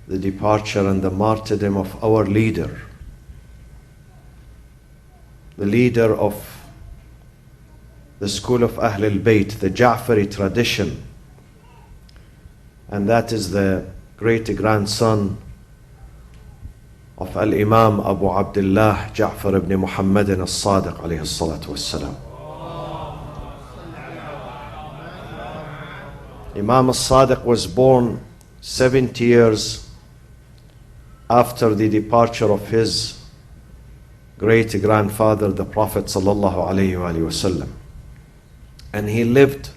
the departure and the martyrdom of our leader, the leader of the school of Ahl al-Bayt, the Ja'fari tradition, and that is the great-grandson of Al-Imam Abu Abdullah Ja'far ibn Muhammad al-Sadiq alayhi salatu wassalam. Imam al-Sadiq was born 70 years after the departure of his great-grandfather, the Prophet sallallahu alayhi wasallam. And he lived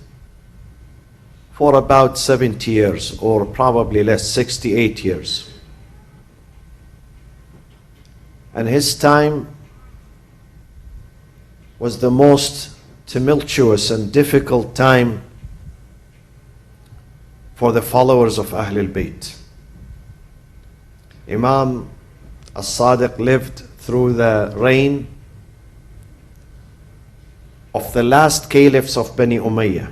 for about 70 years, or probably less, 68 years. And his time was the most tumultuous and difficult time for the followers of Ahl al-Bayt. Imam al-Sadiq lived through the reign of the last caliphs of Bani Umayyah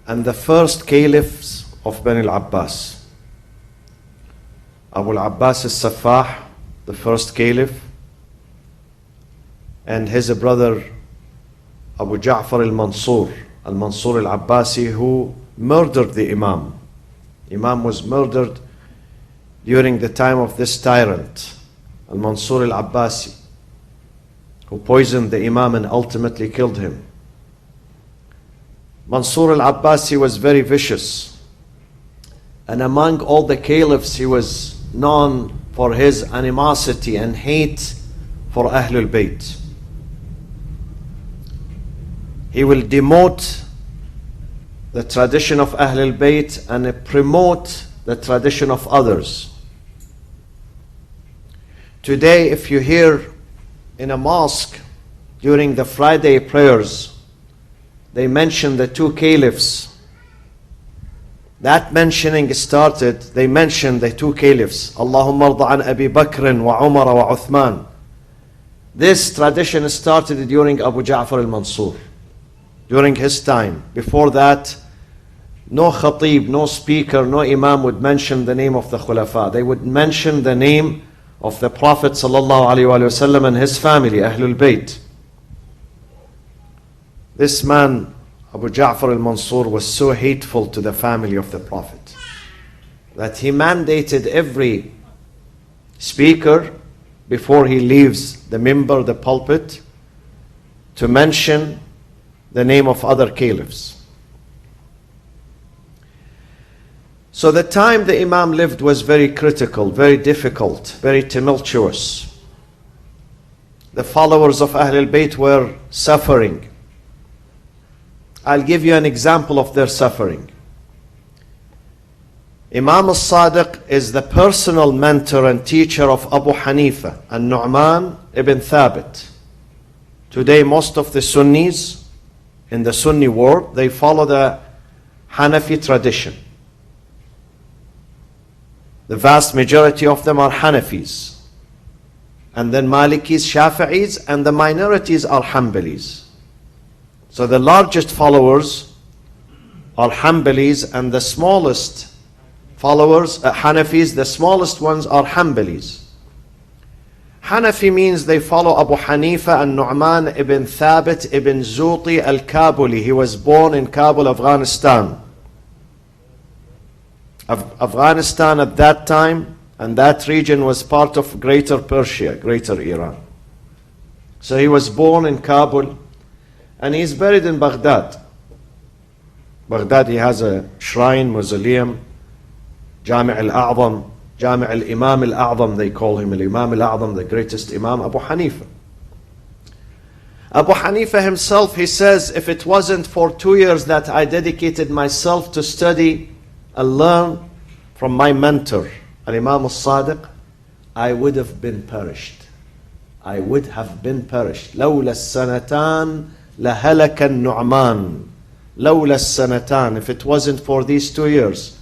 and the first caliphs of Bani al-Abbas. Abu al-Abbas al-Saffah, the first caliph, and his brother Abu Ja'far al-Mansur al-Abbasi, who murdered the Imam. Imam was murdered during the time of this tyrant, al-Mansur al-Abbasi, who poisoned the Imam and ultimately killed him. Mansur al-Abbasi was very vicious, and among all the caliphs he was known for his animosity and hate for Ahlul Bayt. He will demote the tradition of Ahlul Bayt and promote the tradition of others. Today, if you hear in a mosque during the Friday prayers, they mention the two caliphs. That mentioning started, they mentioned the two caliphs. Allahumma arda an Abi Bakr wa Umar wa Uthman. This tradition started during Abu Ja'far al-Mansur, during his time. Before that, no khatib, no speaker, no imam would mention the name of the khulafa. They would mention the name of the Prophet sallallahu alaihi wasallam and his family, Ahlul Bayt. This man, Abu Ja'far al-Mansur, was so hateful to the family of the Prophet that he mandated every speaker, before he leaves the minbar, the pulpit, to mention the name of other caliphs. So the time the Imam lived was very critical, very difficult, very tumultuous. The followers of Ahl al-Bayt were suffering. I'll give you an example of their suffering. Imam al-Sadiq is the personal mentor and teacher of Abu Hanifa and Nu'man ibn Thabit. Today, most of the Sunnis in the Sunni world, they follow the Hanafi tradition. The vast majority of them are Hanafis, and then Malikis, Shafi'is, and the minorities are Hanbalis. So the largest followers are Hanbalis, and the smallest followers, Hanafis, the smallest ones are Hanbalis. Hanafi means they follow Abu Hanifa and Nu'man ibn Thabit ibn Zuti al-Kabuli. He was born in Kabul, Afghanistan. Afghanistan at that time, and that region was part of Greater Persia, Greater Iran. So he was born in Kabul, and he's buried in Baghdad. Baghdad, he has a shrine, mausoleum, Jami' al-A'zam, Jami' al-Imam al-A'zam, they call him al-Imam al-A'zam, the greatest Imam, Abu Hanifa. Abu Hanifa himself, he says, if it wasn't for 2 years that I dedicated myself to study and learn from my mentor, Al-Imam al-Sadiq, I would have been perished. I would have been perished. لولا السنتان لهلك النعمان. لولا السنتان. If it wasn't for these 2 years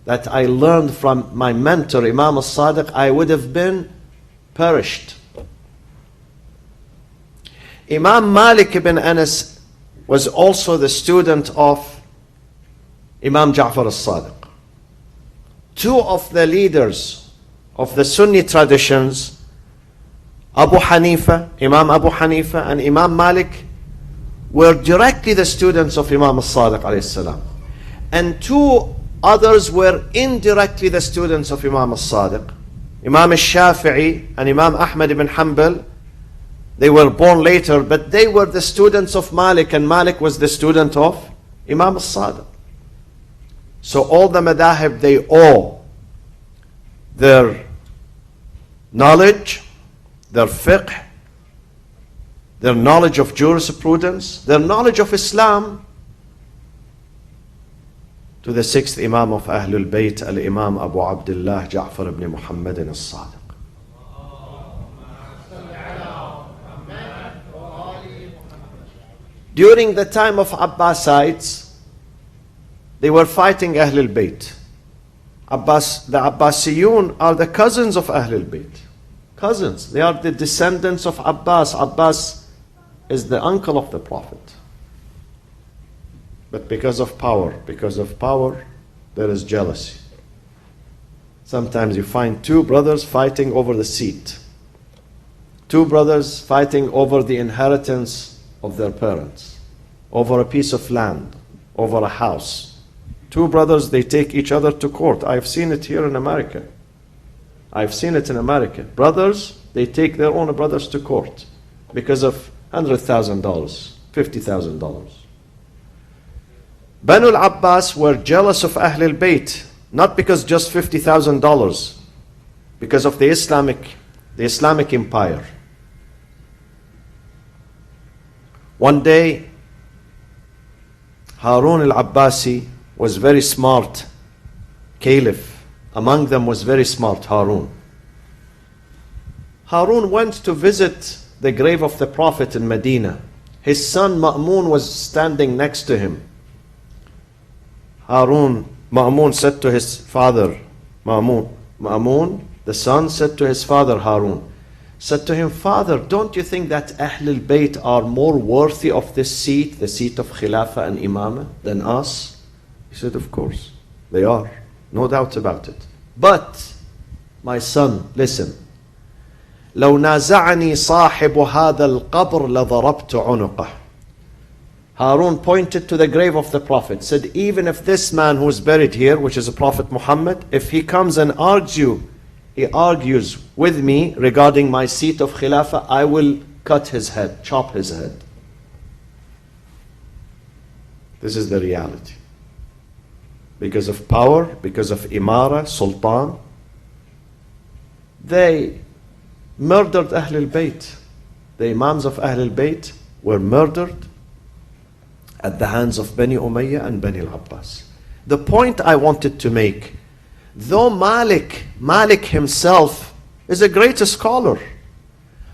that I learned from my mentor, Imam al-Sadiq, I would have been perished. Imam Malik ibn Anas was also the student of Imam Ja'far al-Sadiq. Two of the leaders of the Sunni traditions, Abu Hanifa, Imam Abu Hanifa and Imam Malik, were directly the students of Imam al-Sadiq alayhi salam. And two others were indirectly the students of Imam al-Sadiq. Imam al-Shafi'i and Imam Ahmad ibn Hanbal, they were born later, but they were the students of Malik, and Malik was the student of Imam al-Sadiq. So all the madahib, they owe their knowledge, their fiqh, their knowledge of jurisprudence, their knowledge of Islam to the sixth Imam of Ahlul Bayt, Al-Imam Abu Abdullah Ja'far ibn Muhammad al-Sadiq. During the time of Abbasides, they were fighting Ahlul Bayt. The Abbasiyun are the cousins of Ahlul Bayt. Cousins. They are the descendants of Abbas. Abbas is the uncle of the Prophet. But because of power, there is jealousy. Sometimes you find two brothers fighting over the seat. Two brothers fighting over the inheritance of their parents, over a piece of land, over a house. Two brothers, they take each other to court. I've seen it here in America. Brothers, they take their own brothers to court because of $100,000, $50,000. Banu al-Abbas were jealous of Ahlul Bayt, not because just $50,000, because of the Islamic empire. One day, Harun al-Abbasi was very smart. Caliph among them was very smart, Harun. Harun went to visit the grave of the Prophet in Medina. His son Ma'mun was standing next to him. Ma'mun said to his father, Ma'mun, the son said to his father Harun, said to him, Father, don't you think that Ahlul Bayt are more worthy of this seat, the seat of Khilafah and Imamah, than us? He said, of course, they are. No doubt about it. But, my son, listen. لو نازعني صاحب هذا القبر لضربت عنقه. Harun pointed to the grave of the Prophet, said, even if this man who is buried here, which is the Prophet Muhammad, if he comes and he argues with me regarding my seat of Khilafah, I will cut his head, chop his head. This is the reality. Because of power, because of Imara, Sultan, they murdered Ahlul Bayt. The Imams of Ahlul Bayt were murdered at the hands of Bani Umayyah and Bani al-Abbas. The point I wanted to make, though Malik himself is a great scholar,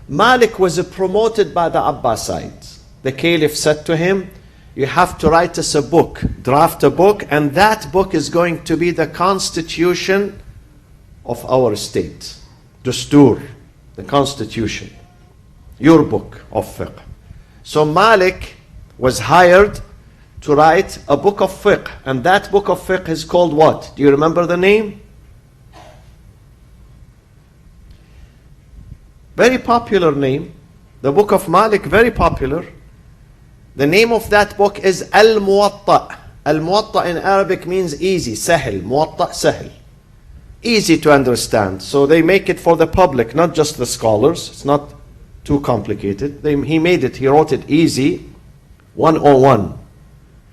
Malik was promoted by the Abbasides. The Caliph said to him, you have to write us a book, draft a book, and that book is going to be the constitution of our state. Dustur, the constitution. Your book of fiqh. So Malik was hired to write a book of fiqh, and that book of fiqh is called what? Do you remember the name? Very popular name. The book of Malik, very popular. The name of that book is Al-Muwatta. Al-Muwatta in Arabic means easy, sahil. Muwatta, sahil. Easy to understand. So they make it for the public, not just the scholars. It's not too complicated. He wrote it easy. 101.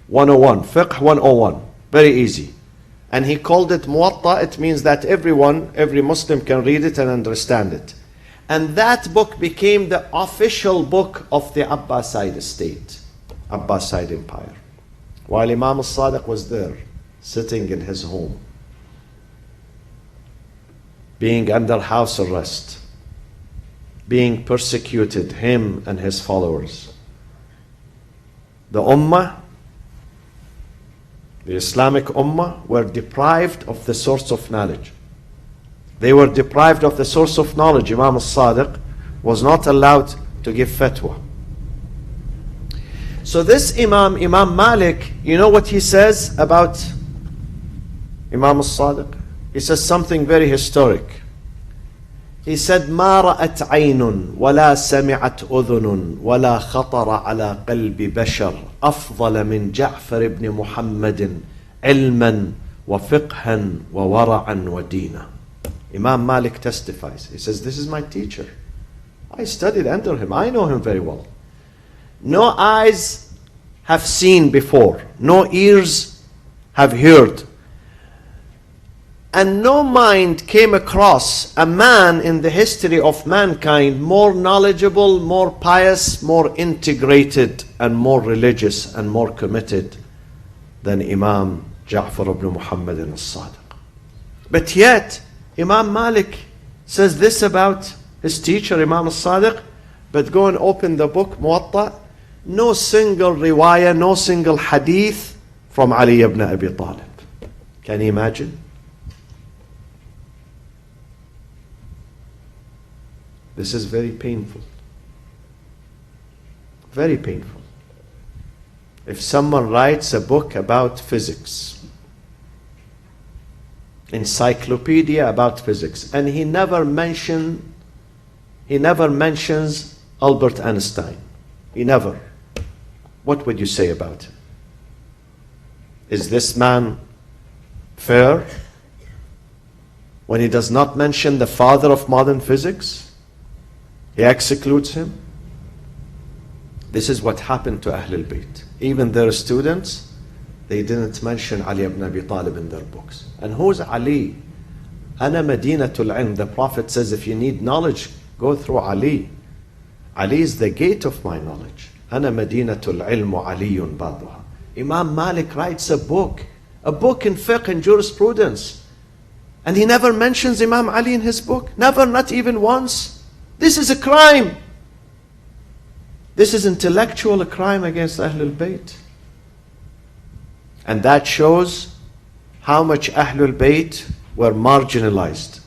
101. Fiqh 101. Very easy. And he called it Muwatta. It means that every Muslim can read it and understand it. And that book became the official book of the Abbasid state, Abbasid empire. While Imam al-Sadiq was there, sitting in his home, being under house arrest, being persecuted, him and his followers. The Ummah, the Islamic Ummah, were deprived of the source of knowledge. They were deprived of the source of knowledge. Imam al-Sadiq was not allowed to give fatwa. So this Imam Malik, you know what he says about Imam al-Sadiq? He says something very historic. He said, ما رأت عين ولا سمعت أذن ولا خطر على قلب بشر أفضل من جعفر بن محمد علما وفقها وورعا ودينا. Imam Malik testifies. He says, this is my teacher. I studied under him. I know him very well. No eyes have seen before. No ears have heard. And no mind came across a man in the history of mankind more knowledgeable, more pious, more integrated, and more religious and more committed than Imam Ja'far ibn Muhammad al-Sadiq. But yet, Imam Malik says this about his teacher, Imam al-Sadiq, but go and open the book, Muwatta, no single riwayah, no single hadith from Ali ibn Abi Talib. Can you imagine? This is very painful. Very painful. If someone writes a book about physics, encyclopedia about physics, and he never mentions Albert Einstein. He never. What would you say about him? Is this man fair when he does not mention the father of modern physics? He excludes him. This is what happened to Ahlul Bayt. Even their students, they didn't mention Ali ibn Abi Talib in their books. And who's Ali? Ana Madinatul Ilm. The Prophet says, if you need knowledge, go through Ali. Ali is the gate of my knowledge. Ana Madinatul Ilm wa Aliyun babuha. Imam Malik writes a book in fiqh and jurisprudence. And he never mentions Imam Ali in his book. Never, not even once. This is a crime. This is intellectual crime against Ahlul Bayt. And that shows how much Ahlul Bayt were marginalized.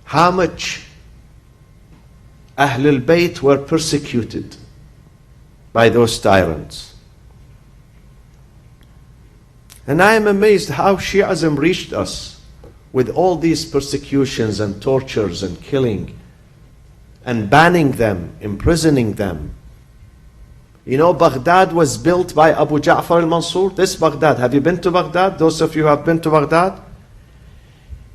How much Ahlul Bayt were persecuted by those tyrants. And I am amazed how Shi'ism reached us with all these persecutions and tortures and killing and banning them, imprisoning them. You know, Baghdad was built by Abu Ja'far al-Mansur. This Baghdad, have you been to Baghdad? Those of you who have been to Baghdad?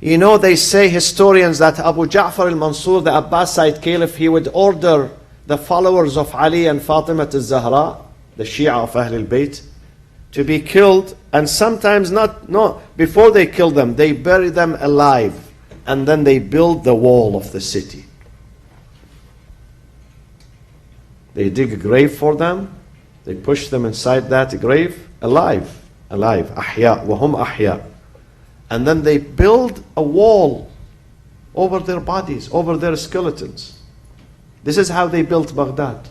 You know, they say, historians, that Abu Ja'far al-Mansur, the Abbasid caliph, he would order the followers of Ali and Fatima al-Zahra, the Shia of Ahlul Bayt, to be killed, and sometimes before they kill them, they bury them alive, and then they build the wall of the city. They dig a grave for them, they push them inside that grave, alive, ahya, wahum ahya. And then they build a wall over their bodies, over their skeletons. This is how they built Baghdad.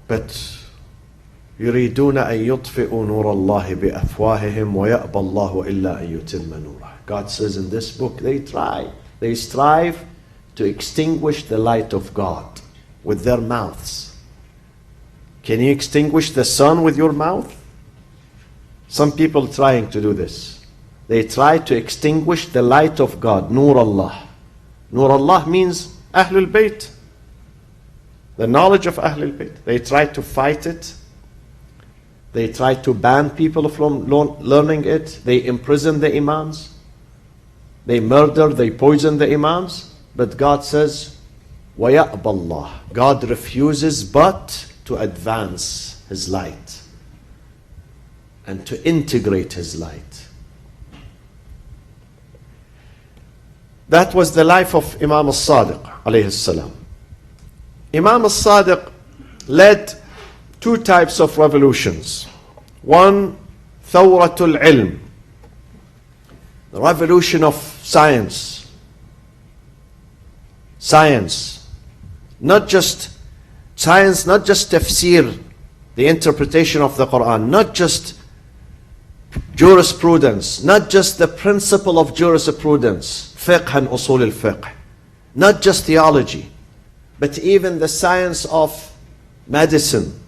But يريدون أن يطفئوا نور الله بأفواههم ويأبى الله إلا أن يتم نوره. God says in this book, they strive to extinguish the light of God with their mouths. Can you extinguish the sun with your mouth? Some people trying to do this. They try to extinguish the light of God, Nur Allah. Nur Allah means Ahlul Bayt. The knowledge of Ahlul Bayt. They try to fight it. They try to ban people from learning it. They imprison the Imams. They murder, they poison the Imams. But God says, وَيَأْبَى اللَّهِ. God refuses but to advance His light and to integrate His light. That was the life of Imam al-Sadiq alayhi salam. Imam al-Sadiq led two types of revolutions. One, Thawratul Ilm, the revolution of science. Science, not just tafsir, the interpretation of the Quran, not just jurisprudence, not just the principle of jurisprudence, fiqh and usul al-fiqh, not just theology, but even the science of medicine,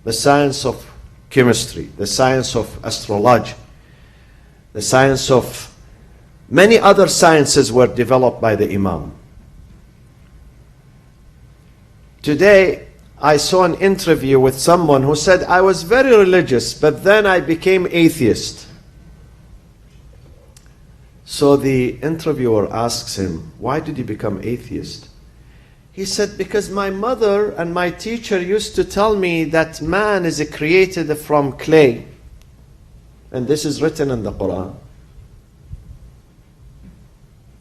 the science of chemistry, the science of astrology, the science of many other sciences were developed by the Imam. Today, I saw an interview with someone who said, I was very religious, but then I became atheist. So the interviewer asks him, why did you become atheist? He said, because my mother and my teacher used to tell me that man is created from clay. And this is written in the Quran.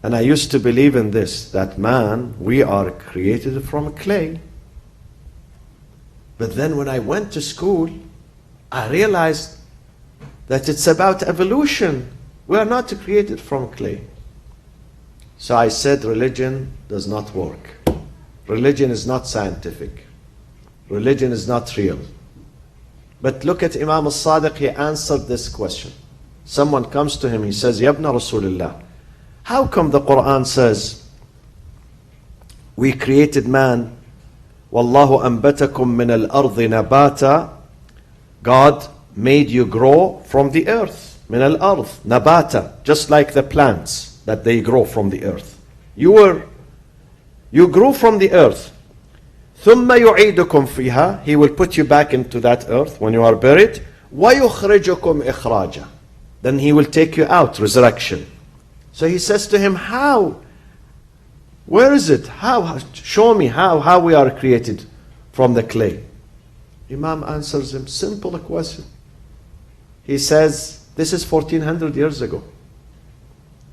And I used to believe in this, that man, we are created from clay. But then when I went to school, I realized that it's about evolution. We are not created from clay. So I said, religion does not work. Religion is not scientific. Religion is not real. But look at Imam al-Sadiq, he answered this question. Someone comes to him, he says, Ya ibn Rasulullah, how come the Quran says, we created man, Wallahu anbatakum min al-ardi nabata, God made you grow from the earth, min al-ard, nabata, just like the plants that they grow from the earth. You grew from the earth. ثُمَّ يُعِيدُكُمْ فِيهَا, He will put you back into that earth when you are buried. وَيُخْرِجُكُمْ إِخْرَاجًا, Then He will take you out, resurrection. So he says to him, how? Where is it? How? Show me how we are created from the clay. Imam answers him, simple question. He says, this is 1400 years ago.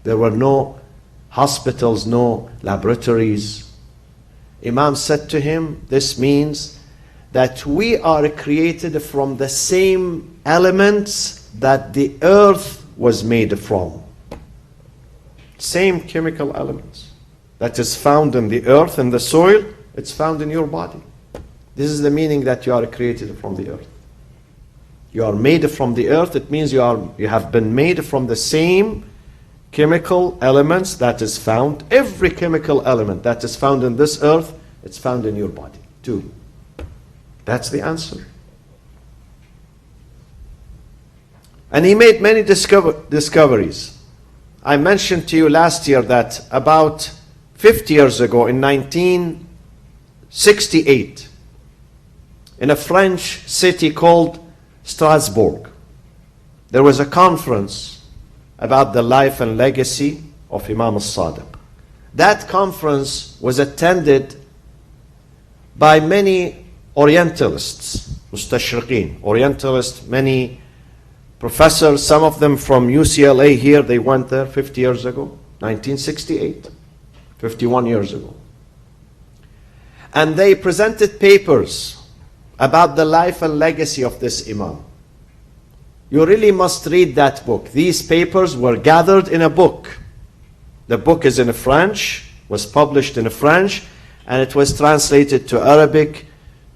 There were no hospitals, no laboratories. Imam said to him, this means that we are created from the same elements that the earth was made from. Same chemical elements that is found in the earth and the soil, it's found in your body. This is the meaning that you are created from the earth. You are made from the earth, it means you have been made from the same chemical elements that is found. Every chemical element that is found in this earth, it's found in your body too. That's the answer. And he made many discoveries. I mentioned to you last year that about 50 years ago, in 1968, in a French city called Strasbourg, there was a conference about the life and legacy of Imam al-Sadiq. That conference was attended by many Orientalists, mustashriqeen, Orientalists, many professors, some of them from UCLA here, they went there 50 years ago, 1968, 51 years ago. And they presented papers about the life and legacy of this Imam. You really must read that book. These papers were gathered in a book. The book is in French, was published in French, and it was translated to Arabic,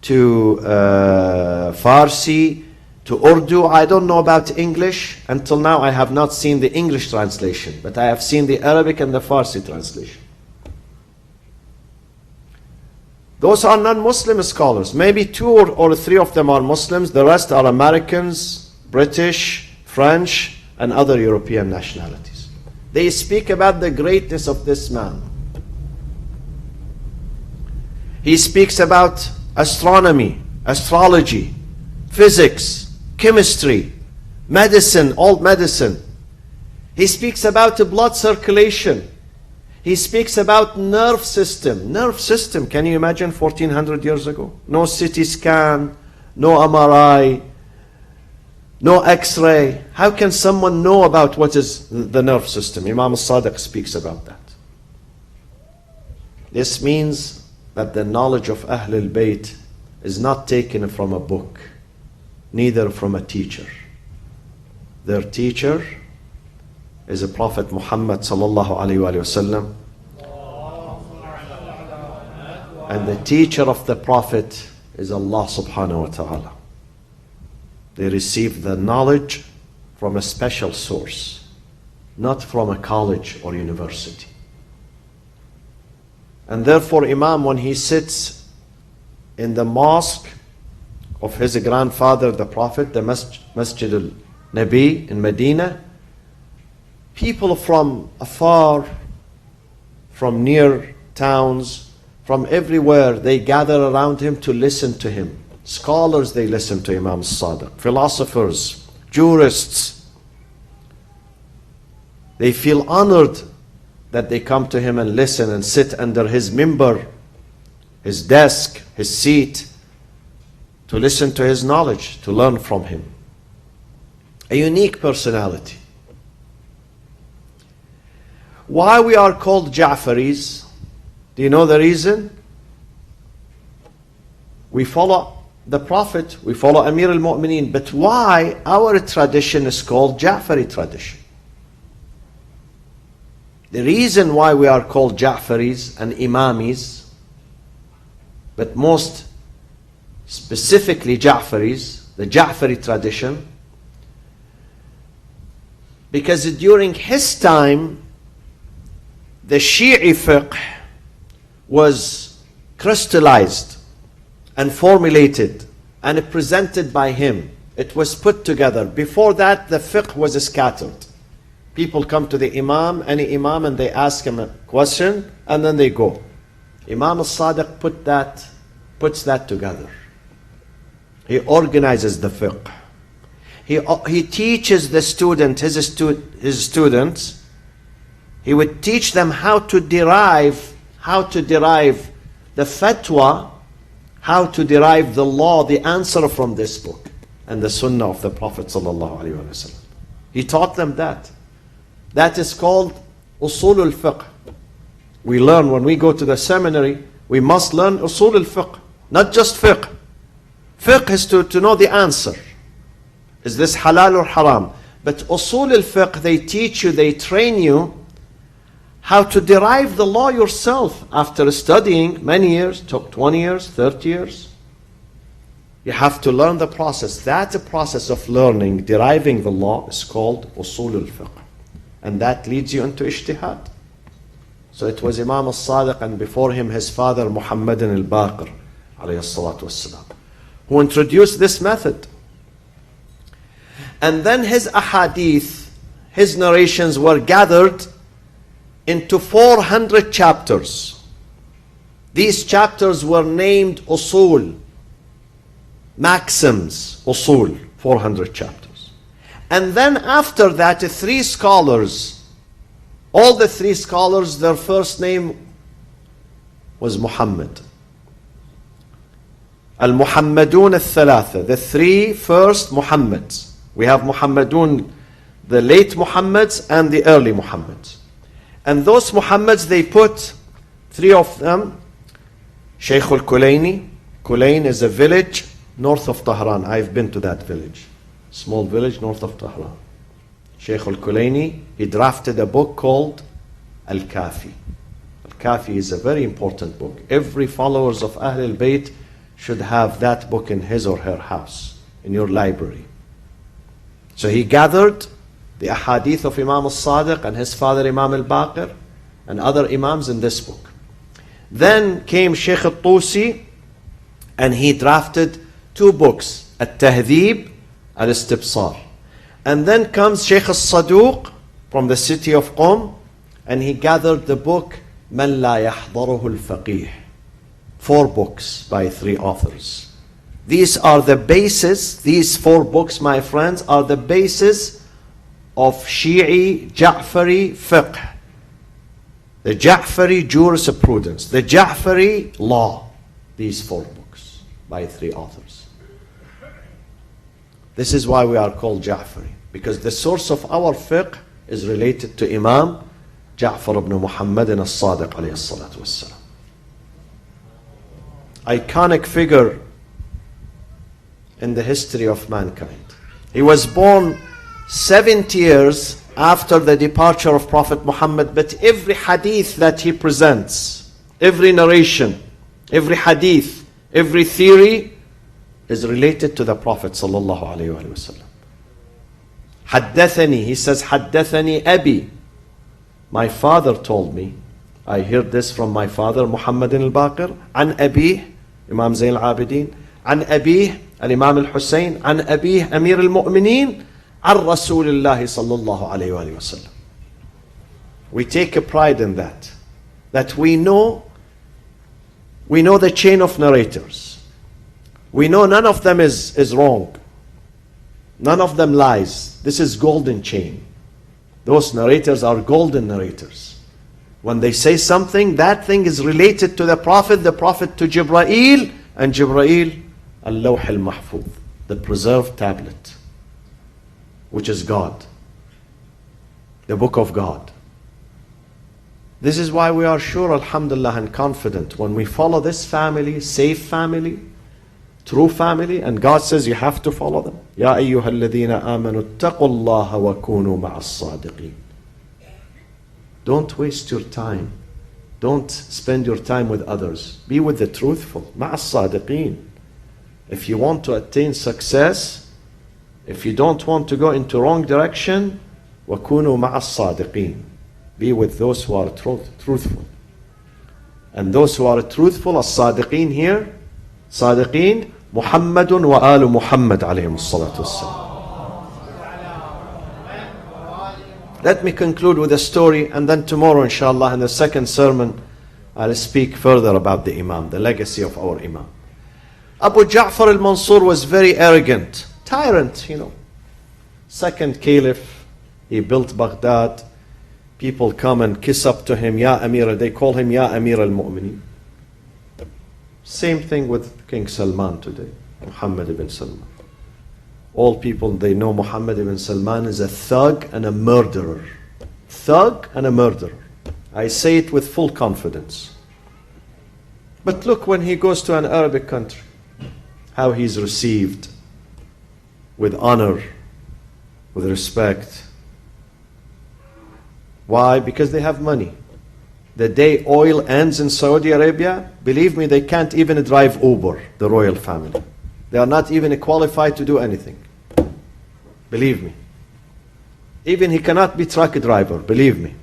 to Farsi, to Urdu. I don't know about English. Until now I have not seen the English translation, but I have seen the Arabic and the Farsi translation. Those are non-Muslim scholars. Maybe 2 or 3 of them are Muslims. The rest are Americans, British, French, and other European nationalities. They speak about the greatness of this man. He speaks about astronomy, astrology, physics, chemistry, medicine, old medicine. He speaks about the blood circulation. He speaks about nerve system. Nerve system, can you imagine 1400 years ago? No CT scan, no MRI, no X-ray. How can someone know about what is the nerve system? Imam al-Sadiq speaks about that. This means that the knowledge of Ahlul Bayt is not taken from a book, neither from a teacher. Their teacher is a Prophet Muhammad sallallahu alaihi wasallam, and the teacher of the Prophet is Allah subhanahu wa ta'ala. They receive the knowledge from a special source, not from a college or university. And therefore Imam, when he sits in the mosque of his grandfather, the Prophet, the Masjid al-Nabi in Medina, people from afar, from near towns, from everywhere, they gather around him to listen to him. Scholars, they listen to Imam Sadiq. Philosophers, jurists, they feel honored that they come to him and listen and sit under his mimbar, his desk, his seat, to listen to his knowledge, to learn from him. A unique personality. Why we are called Ja'faris? Do you know the reason? We follow the Prophet, we follow Amir al-Mu'mineen, but why our tradition is called Ja'fari tradition? The reason why we are called Ja'faris and Imamis, but most specifically Ja'faris, the Ja'fari tradition, because during his time, the Shi'i fiqh was crystallized and formulated and presented by him. It was put together. Before that, the fiqh was scattered. People come to the Imam, any Imam, and they ask him a question, and then they go. Imam al-Sadiq puts that together. He organizes the fiqh. He teaches the student, his students, he would teach them how to derive the fatwa, how to derive the law, the answer from this book and the sunnah of the Prophet ﷺ. He taught them that. That is called usul al-fiqh. We learn when we go to the seminary, we must learn usul al-fiqh, not just fiqh. Fiqh is to know the answer. Is this halal or haram? But usul al-fiqh, they teach you, they train you how to derive the law yourself after studying many years, took 20 years, 30 years. You have to learn the process. That process of learning, deriving the law is called usul al-fiqh. And that leads you into ijtihad. So it was Imam al-Sadiq and before him his father Muhammadin al-Baqir alayhi salatu wassalam, who introduced this method. And then his ahadith, his narrations were gathered into 400 chapters. These chapters were named usul, maxims, usul, 400 chapters. And then after that, three scholars, all the three scholars, their first name was Muhammad. Al-Muhammadun al-Thalatha, the three first Muhammads. We have Muhammadun, the late Muhammads and the early Muhammads. And those Muhammads, they put three of them. Shaykh al-Kulaini. Kulain is a village north of Tehran. I've been to that village. Small village north of Tehran. Shaykh al-Kulaini, he drafted a book called Al-Kafi. Al-Kafi is a very important book. Every followers of Ahl al-Bayt should have that book in his or her house, in your library. So he gathered the ahadith of Imam al-Sadiq and his father Imam al-Baqir and other Imams in this book. Then came Shaykh al-Tusi and he drafted two books, At-Tahdhib, Al-Istibsar. And then comes Shaykh al-Saduq from the city of Qom and he gathered the book Man La Yahdaruhu al-Faqih. 4 books by 3 authors. These are the basis, these 4 books, my friends, are the basis of Shi'i Ja'fari fiqh. The Ja'fari jurisprudence, the Ja'fari law. These 4 books by 3 authors. This is why we are called Ja'fari, because the source of our fiqh is related to Imam Ja'far ibn Muhammad al-Sadiq alayhi salatu wassalam. Iconic figure in the history of mankind. He was born 70 years after the departure of Prophet Muhammad, but every hadith that he presents, every narration, every hadith, every theory is related to the Prophet sallallahu alaihi wasallam. Haddathani, he says, Haddathani Abi. My father told me. I heard this from my father, Muhammad al-Baqir, an Abi, Imam Zayn al-Abidin, an Abi, الإمام الحسين عن أبيه أمير المؤمنين عن رسول الله صلى الله عليه وآله وسلم. We take a pride in that we know the chain of narrators. We know none of them is wrong. None of them lies. This is golden chain. Those narrators are golden narrators. When they say something, that thing is related to the Prophet to Jibreel, and Jibreel, al-Lawh al-Mahfuz, the preserved tablet, which is God, the book of God. This is why we are sure, alhamdulillah, and confident when we follow this family, safe family, true family, and God says you have to follow them. Ya ayyuhal ladhina amanu ittaqullaha wa kunu ma'as sadiqin. Don't waste your time. Don't spend your time with others. Be with the truthful. Ma'as sadiqin. If you want to attain success, if you don't want to go into wrong direction, wa kunu ma'as sadiqin. Be with those who are truthful. And those who are truthful, as-sadiqin here, sadiqin, Muhammadun wa alu Muhammad alayhim as-salatu was-salam. Let me conclude with a story, and then tomorrow, inshallah, in the second sermon, I'll speak further about the Imam, the legacy of our Imam. Abu Ja'far al-Mansur was very arrogant, tyrant, Second caliph, he built Baghdad. People come and kiss up to him, Ya Amir, they call him Ya Amir al-Mu'mineen. Same thing with King Salman today, Muhammad ibn Salman. All people, they know Muhammad ibn Salman is a thug and a murderer. Thug and a murderer. I say it with full confidence. But look, when he goes to an Arabic country, how he's received with honor, with respect. Why? Because they have money. The day oil ends in Saudi Arabia, believe me, they can't even drive Uber, the royal family. They are not even qualified to do anything. Believe me. Even he cannot be truck driver, believe me.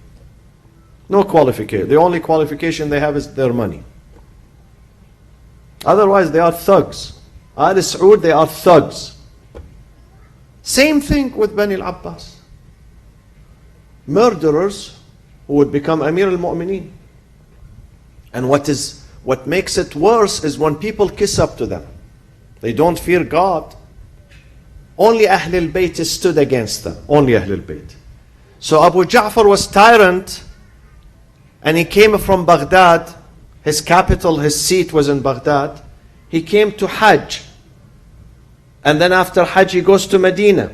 No qualification. The only qualification they have is their money. Otherwise, they are thugs. Al Saud, they are thugs. Same thing with Bani al-Abbas. Murderers who would become Amir al-Mu'mineen. And what makes it worse is when people kiss up to them. They don't fear God. Only Ahlul Bayt stood against them. Only Ahlul Bayt. So Abu Ja'far was tyrant, and he came from Baghdad. His capital, his seat was in Baghdad. He came to Hajj. And then after Hajj he goes to Medina.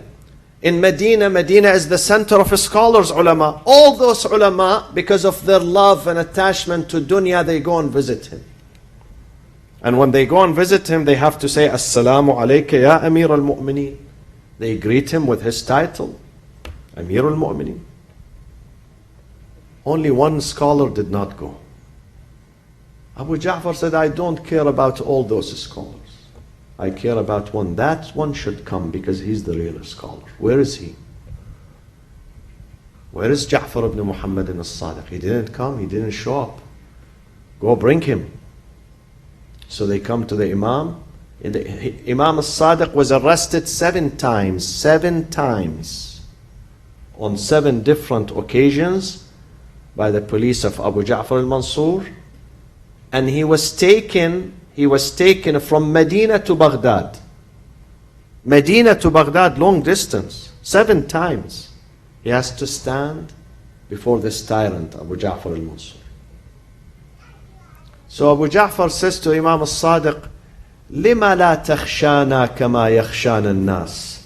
In Medina is the center of scholars, ulama. All those ulama, because of their love and attachment to dunya, they go and visit him. And when they go and visit him, they have to say, Assalamu alayka ya Amir al-Mu'mineen. They greet him with his title, Amir al-Mu'mineen. Only one scholar did not go. Abu Ja'far said, I don't care about all those scholars. I care about one. That one should come because he's the real scholar. Where is he? Where is Ja'far ibn Muhammad al-Sadiq? He didn't come, he didn't show up. Go bring him. So they come to the Imam. Imam al-Sadiq was arrested 7 times. 7 times. On 7 different occasions by the police of Abu Ja'far al-Mansur. And he was taken from Medina to Baghdad. Medina to Baghdad, long distance. 7 times. He has to stand before this tyrant, Abu Ja'far al-Mansur. So Abu Ja'far says to Imam al-Sadiq, لِمَا لَا تَخْشَانَا كَمَا يَخْشَانَ النَّاسِ.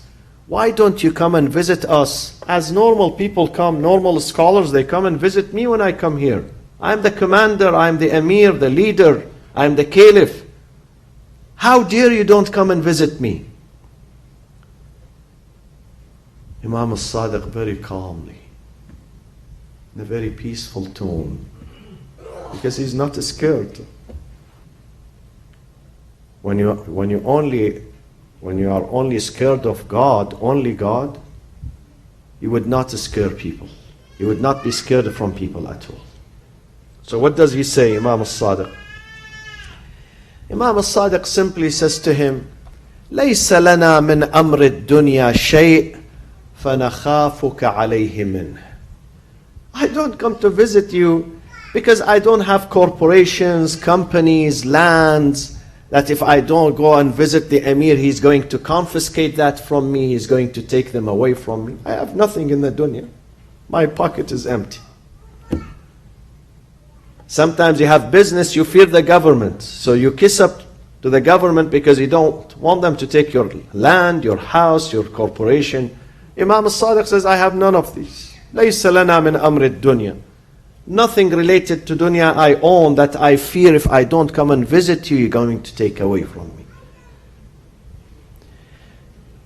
Why don't you come and visit us? As normal people come, normal scholars, they come and visit me when I come here. I'm the commander, I'm the emir, the leader, I'm the caliph. How dare you don't come and visit me? Imam al-Sadiq very calmly, in a very peaceful tone, because he's not scared. When you are only scared of God, only God, you would not scare people. You would not be scared from people at all. So what does he say, Imam al-Sadiq? Imam al-Sadiq simply says to him, ليس لنا من أمر الدنيا شيء فنخافك عليه منه. I don't come to visit you because I don't have corporations, companies, lands, that if I don't go and visit the Emir, he's going to confiscate that from me, he's going to take them away from me. I have nothing in the dunya. My pocket is empty. Sometimes you have business, you fear the government, so you kiss up to the government because you don't want them to take your land, your house, your corporation. Imam al-Sadiq says, I have none of these. لَيْسَ لَنَا مِنْ أَمْرِ الدُّنْيَا. Nothing related to dunya I own that I fear if I don't come and visit you, you're going to take away from me.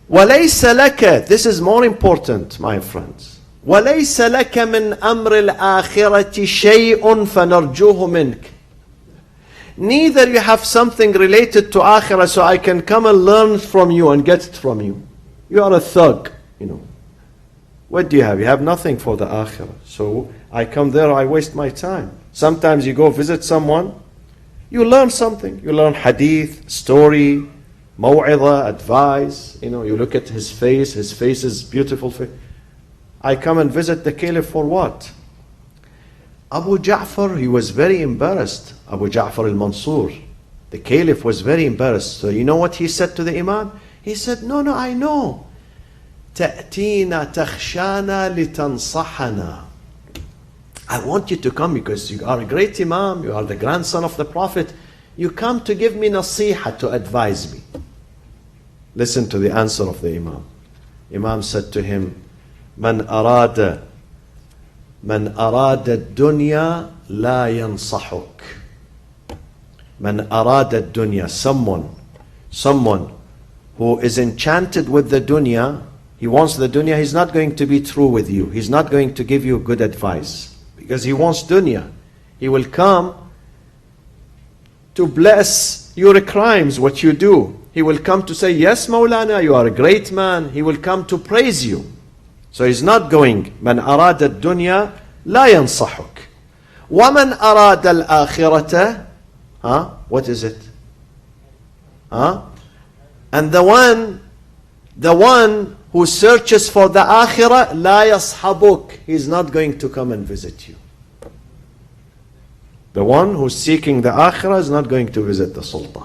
وَلَيْسَ لَكَ, this is more important, my friends. وَلَيْسَ لَكَ مِنْ أَمْرِ الْآخِرَةِ شَيْءٌ فَنَرْجُوهُ مِنْكَ. Neither you have something related to akhirah so I can come and learn from you and get it from you. You are a thug, you know. What do you have? You have nothing for the akhirah. So I come there, I waste my time. Sometimes you go visit someone, you learn something. You learn hadith, story, maw'idha, advice. You know, you look at his face is beautiful. I come and visit the caliph for what? Abu Ja'far, he was very embarrassed. Abu Ja'far al-Mansur, the caliph, was very embarrassed. So you know what he said to the imam? He said, no, I know. تأتينا تخشانا لتنصحنا. I want you to come because you are a great imam, you are the grandson of the Prophet. You come to give me nasiha, to advise me. Listen to the answer of the imam. Imam said to him, من أراد الدنيا لا ينصحك. من أراد الدنيا, someone who is enchanted with the dunya, he wants the dunya, he's not going to be true with you. He's not going to give you good advice because he wants dunya. He will come to bless your crimes, what you do. He will come to say, yes, Maulana, you are a great man. He will come to praise you. So he's not going, من أراد الدنيا لا ينصحك. ومن أراد الآخرة, what is it? And the one who searches for the akhirah, لا يصحبك, he's not going to come and visit you. The one who's seeking the akhirah is not going to visit the sultan.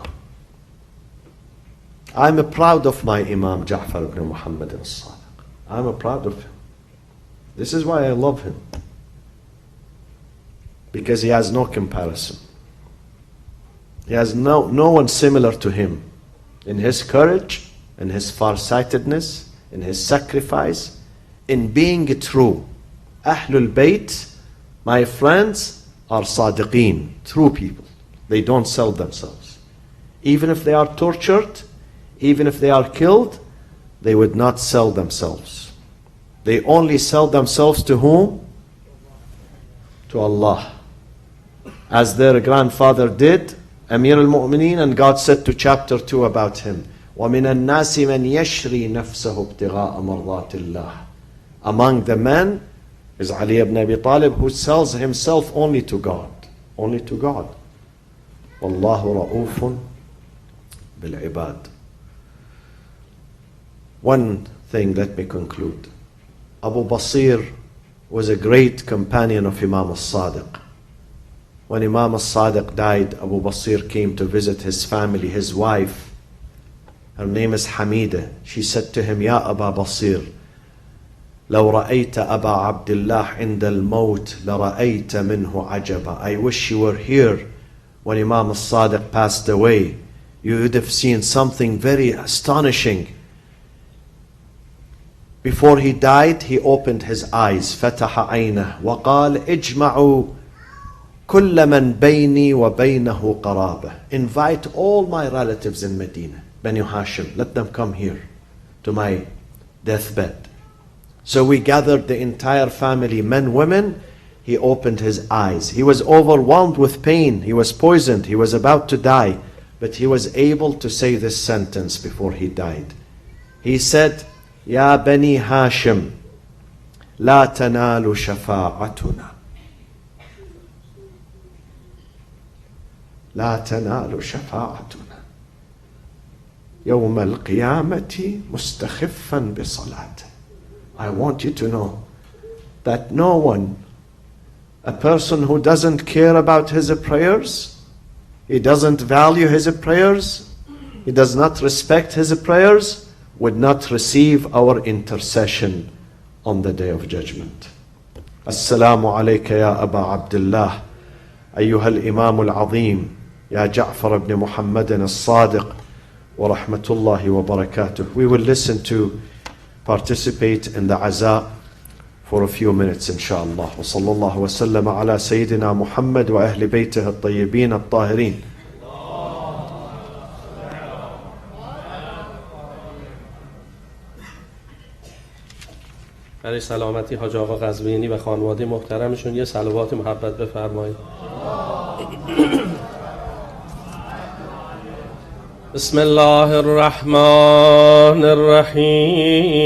I'm proud of my Imam Ja'far ibn Muhammad al-Sadiq. I'm proud of him. This is why I love him. Because he has no comparison. He has no one similar to him in his courage, in his farsightedness, in his sacrifice, in being true. Ahlul Bayt, my friends, are sadiqeen, true people. They don't sell themselves. Even if they are tortured, even if they are killed, they would not sell themselves. They only sell themselves to whom? To Allah. As their grandfather did, Amir al-Mu'mineen, and God said to chapter 2 about him, وَمِنَ النَّاسِ مَنْ يَشْرِي نَفْسَهُ ابْتِغَاءَ مَرْضَاتِ اللَّهِ. Among the men is Ali ibn Abi Talib, who sells himself only to God. Only to God. وَاللَّهُ رَؤُوفٌ بِالْعِبَادِ. One thing, let me conclude. Abu Basir was a great companion of Imam al-Sadiq. When Imam al-Sadiq died, Abu Basir came to visit his family, his wife. Her name is Hamida. She said to him, Ya Aba Basir, لو رأيت أبا عبد الله عند الموت لرأيت منه عجبا. I wish you were here when Imam al-Sadiq passed away. You would have seen something very astonishing. Before he died, he opened his eyes, فتح عينه وقال اجمعوا كل من بيني وبينه قرابة. Invite all my relatives in Medina, Banu Hashim, let them come here to my deathbed. So we gathered the entire family, men, women. He opened his eyes. He was overwhelmed with pain. He was poisoned. He was about to die. But he was able to say this sentence before he died. He said, Ya Bani Hashim, لا تنال شفاعتنا. لا تنال شفاعتنا. يوم القيامة مستخفا بصلاته. I want you to know that no one, a person who doesn't care about his prayers, he doesn't value his prayers, he does not respect his prayers, would not receive our intercession on the day of judgment. السلام عليك يا أبا عبد الله أيها الإمام العظيم يا جعفر بن محمد الصادق ورحمة الله وبركاته. We will listen to participate in the Aza for a few minutes inshallah. وصلى الله وسلم على سيدنا محمد وأهل بيته الطيبين الطاهرين. برای سلامتی حاج آقا قزوینی و خانواده محترمشون یه صلوات محبت بفرمایید. بسم الله الرحمن الرحیم.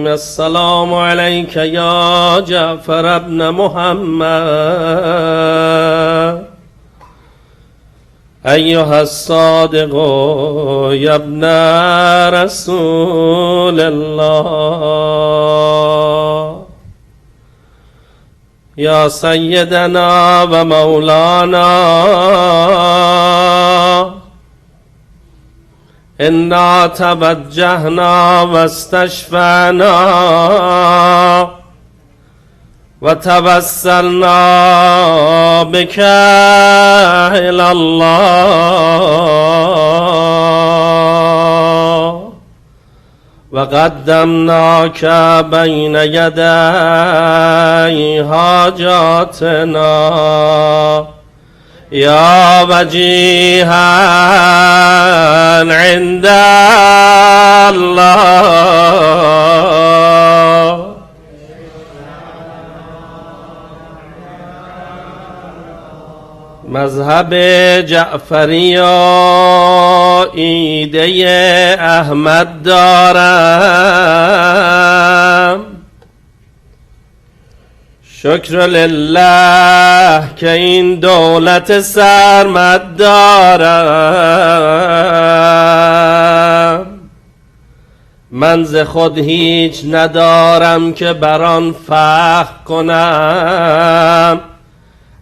السلام علیک یا جعفر ابن محمد ایها الصادق یا ابن رسول الله یا سیدنا و مولانا انا توجهنا و استشفعنا و توسلنا بك الى الله و قدمناک بین یدی حاجاتنا یا وجیها عند الله. مذهب جعفری ایده احمد دارم، شکر لله که این دولت سرمد دارم. من ز خود هیچ ندارم که بران فخر کنم،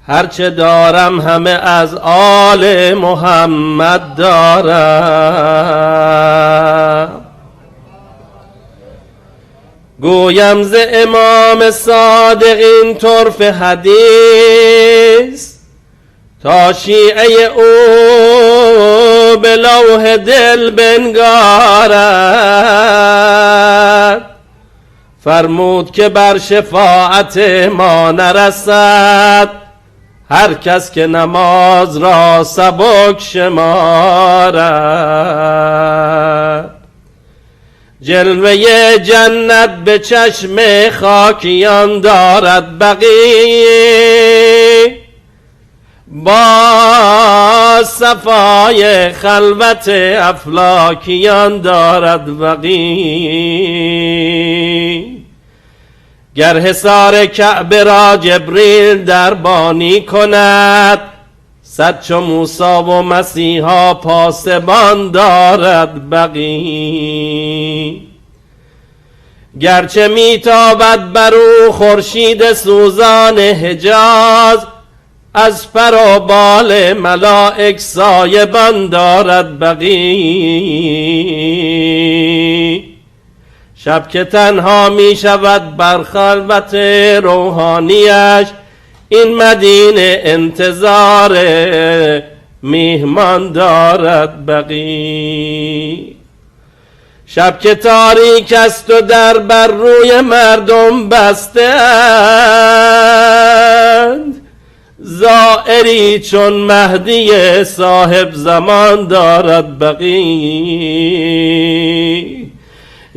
هرچه دارم همه از آل محمد دارم. گویم ز امام صادق این طرف حدیث، تا شیعه او به لوح دل بنگارد. فرمود که بر شفاعت ما نرسد هر کس که نماز را سبک شمارد. جلوه جنت به چشم خاکیان دارد بقی، با صفای خلوت افلاکیان دارد بقی. گر حصار کعبه را جبریل دربانی کند، صد چو موسی و مسیحا پاسبان دارد بقی. گرچه میتابد بر او خورشید سوزان حجاز، از پر و بال ملائک سایبان دارد بقی. شب که تنها می شود بر خلوت روحانیش، این مدینه انتظار میهمان دارد بقی. شب که تاریک است و در بر روی مردم بسته اند، زائری چون مهدی صاحب زمان دارد بقی.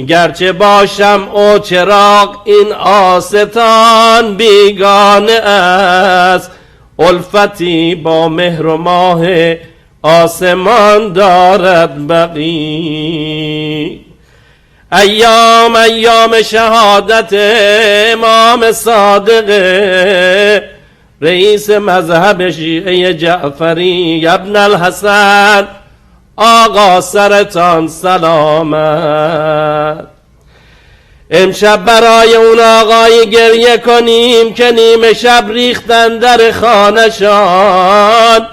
گرچه باشم او چراغ این آستان بیگانه است، الفتی با مهر و ماه آسمان دارد بقی. ایام شهادت امام صادق، رئیس مذهب شیعه جعفری ابن الحسن، آقا سرتان سلامت. امشب برای اون آقای گریه کنیم که نیمه شب ریختن در خانشان،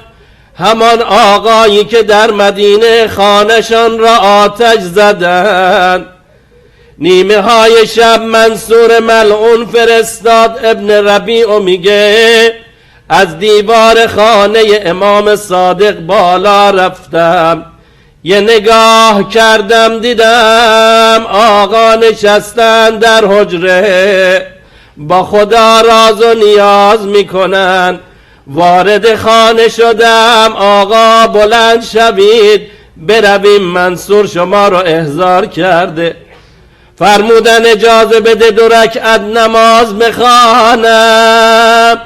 همان آقایی که در مدینه خانشان را آتش زدند. نیمه های شب منصور ملعون فرستاد ابن ربیع و میگه از دیوار خانه امام صادق بالا رفتم، یه نگاه کردم دیدم آقا نشستن در حجره با خدا راز و نیاز میکنن. وارد خانه شدم، آقا بلند شوید برویم، منصور شما رو احضار کرده. فرمودن اجازه بده 2 رکعت نماز بخوانم.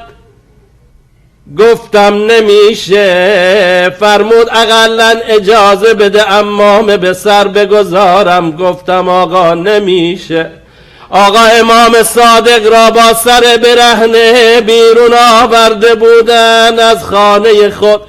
گفتم نمیشه. فرمود اقلا اجازه بده عمامه به سر بگذارم. گفتم آقا نمیشه. آقا امام صادق را با سر برهنه بیرون آورده بودن از خانه خود.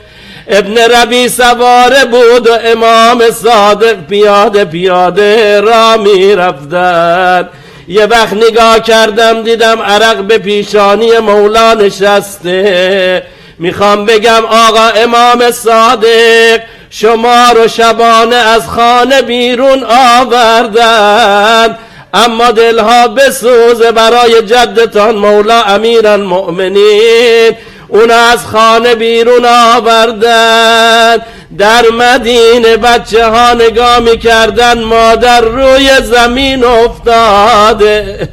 ابن ربی سواره بود و امام صادق پیاده پیاده را می رفتن. یه وقت نگاه کردم دیدم عرق به پیشانی مولا نشسته. میخوام بگم آقا امام صادق شما رو شبانه از خانه بیرون آوردن، اما دلها بسوزه برای جدتان مولا امیرالمؤمنین. اون از خانه بیرون آوردن. در مدینه بچه ها نگاه میکردن مادر روی زمین افتاده.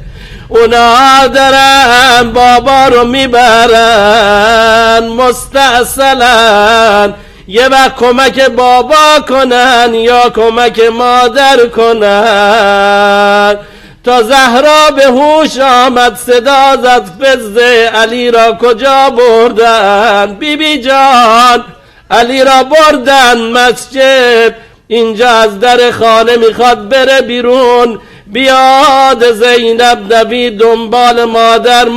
اونا دارن بابا رو میبرن مستاصلن، یه وقت کمک بابا کنن یا کمک مادر کنن. تا زهرا به هوش آمد صدا زد فزه علی را کجا بردن؟ بی جان علی را بردن مسجد، اینجا از در خانه میخواد بره بیرون، بیاد زینب دوید دنبال مادر.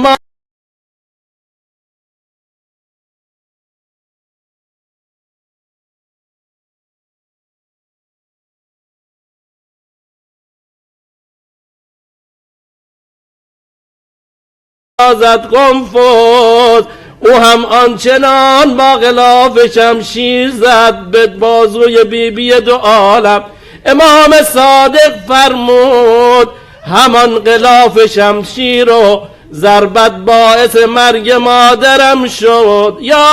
زد قنفذ، او هم آنچنان با غلاف شمشیر زد به بازوی بیبی 2 عالم. امام صادق فرمود همان غلاف شمشیر و ضربت باعث مرگ مادرم شد. یا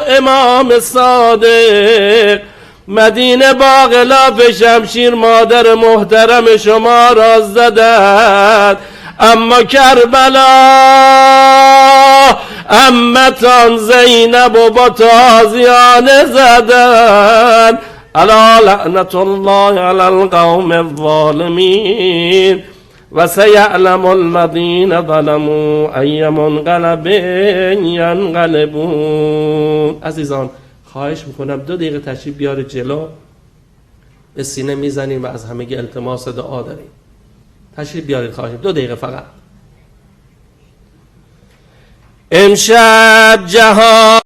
امام صادق، مدینه با غلاف شمشیر مادر محترم شما را زدند، اما کربلا امتان زینب و با تازیانه زدن. الا لعنت الله علی القوم الظالمین و سیعلم الذین ظلموا ای منقلب ینقلبون. عزیزان خواهش میکنم 2 دقیقه تشریف بیاره جلو، به سینه میزنیم و از همگی التماس دعا داریم. تشریف بیارید خواهیم 2 دقیقه فقط. امشب جهان